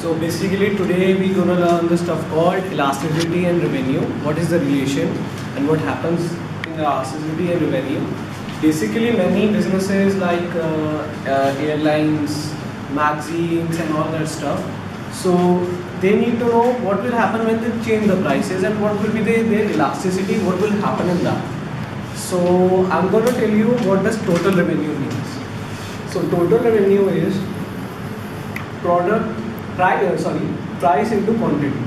So basically today we're gonna learn the stuff called elasticity and revenue. What is the relation and what happens in elasticity and revenue. Basically many businesses like airlines, magazines and all that stuff. So they need to know what will happen when they change the prices and what will be their elasticity, what will happen in that. So I'm going to tell you what does total revenue means. So total revenue is price into quantity.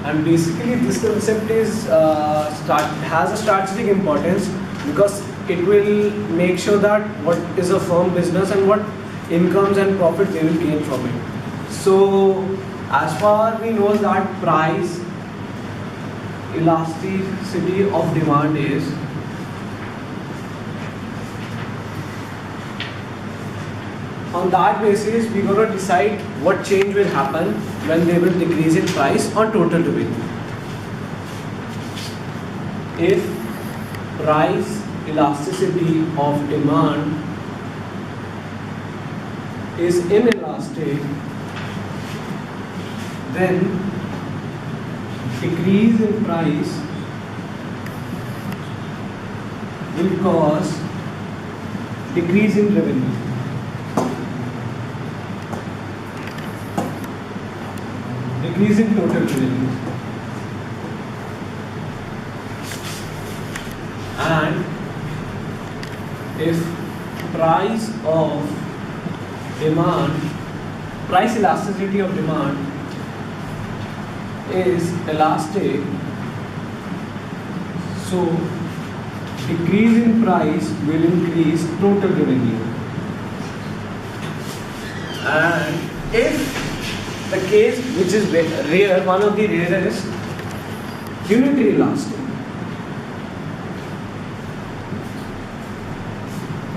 And basically this concept is has a strategic importance because it will make sure that what is a firm business and what incomes and profit they will gain from it. So as far we know that price elasticity of demand is on that basis we're going to decide what change will happen when they will decrease in price on total revenue. If price elasticity of demand is inelastic, then decrease in price will cause decrease in revenue. Decrease in total revenue. And if price elasticity of demand is elastic, so decrease in price will increase total revenue. And if the case which is rare, one of the rarest, unitary elastic,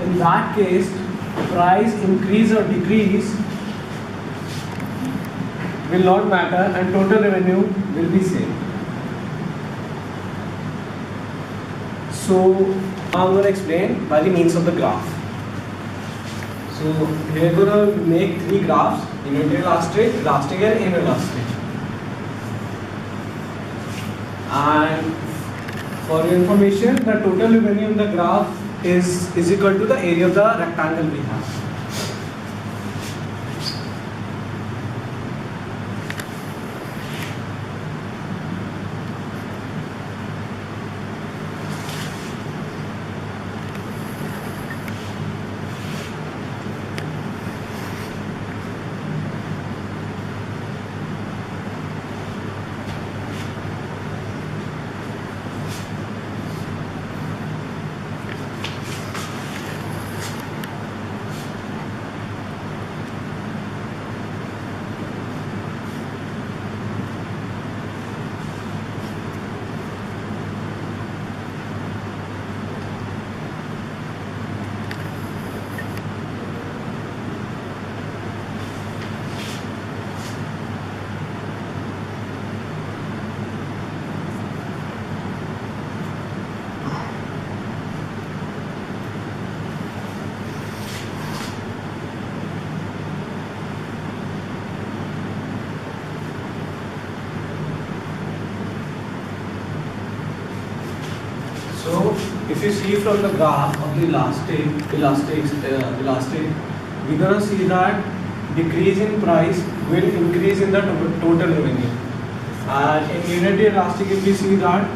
in that case price increase or decrease will not matter and total revenue will be same. So now I'm going to explain by the means of the graph. So here we're going to make three graphs: unitary elastic, elastic and inelastic. And for your information, the total revenue in the graph is equal to the area of the rectangle we have. So if you see from the graph of the elastic, we're gonna see that decrease in price will increase in the total revenue. And in unitary elastic, if you see that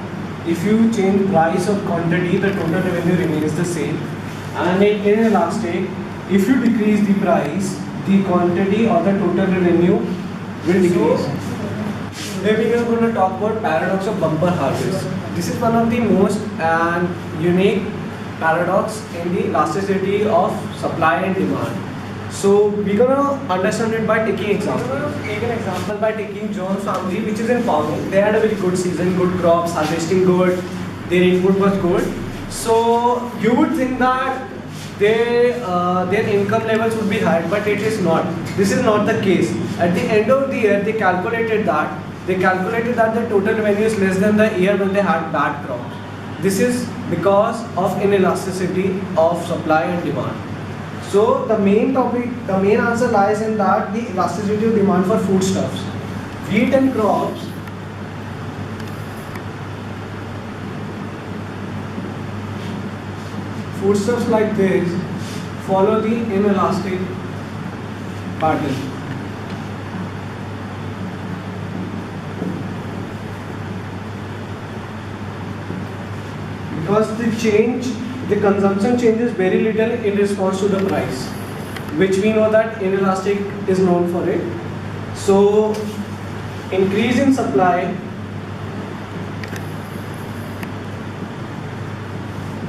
if you change price or quantity, the total revenue remains the same. And in inelastic, if you decrease the price, the quantity or the total revenue will decrease. Today we are going to talk about paradox of bumper harvest. This is one of the most unique paradox in the elasticity of supply and demand. So we're going to understand it by taking example. We're going to take an example by taking Jones family, which is in farming. They had a very good season, good crops, harvesting good, their input was good. So you would think that their income levels would be high, but it is not. This is not the case. At the end of the year, they calculated that the total revenue is less than the year when they had bad crops. This is because of inelasticity of supply and demand. So the main answer lies in that the elasticity of demand for foodstuffs, wheat and crops. Foodstuffs like this follow the inelastic pattern. Because the consumption changes very little in response to the price, which we know that inelastic is known for it. So increase in supply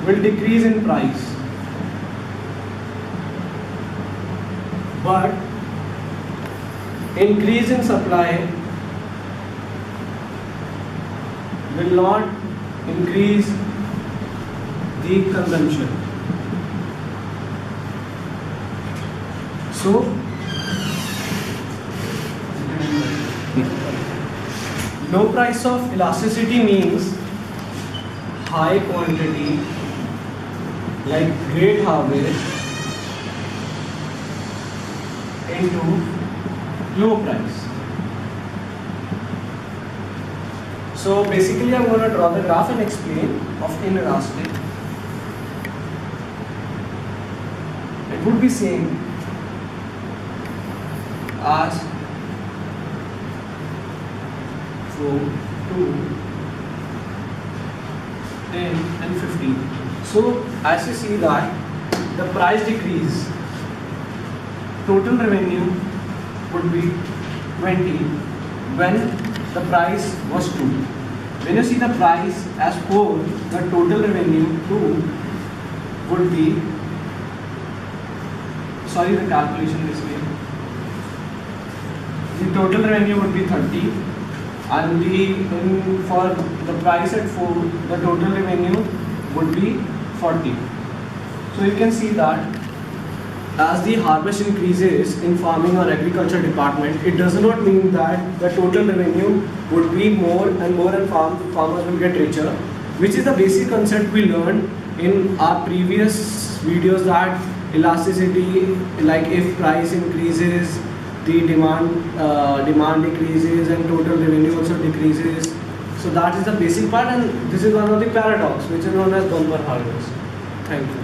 will decrease in price, but increase in supply will not increase the consumption. So low price of elasticity means high quantity like great harvest into low price. So basically I'm going to draw the graph and explain of inelastic. It would be same as 4, 2, 10 and 15. So as you see that the price decrease, total revenue would be 20 when the price was 2. When you see the price as 4, the total revenue 2 would be, sorry the calculation this way, the total revenue would be 30 and for the price at 4, the total revenue would be 40. So you can see that as the harvest increases in farming or agriculture department, it does not mean that the total revenue would be more and more and farmers will get richer, which is the basic concept we learned in our previous videos, that elasticity, like if price increases, the demand decreases and total revenue also decreases. So that is the basic part, and this is one of the paradox which is known as bumper harvest. Thank you.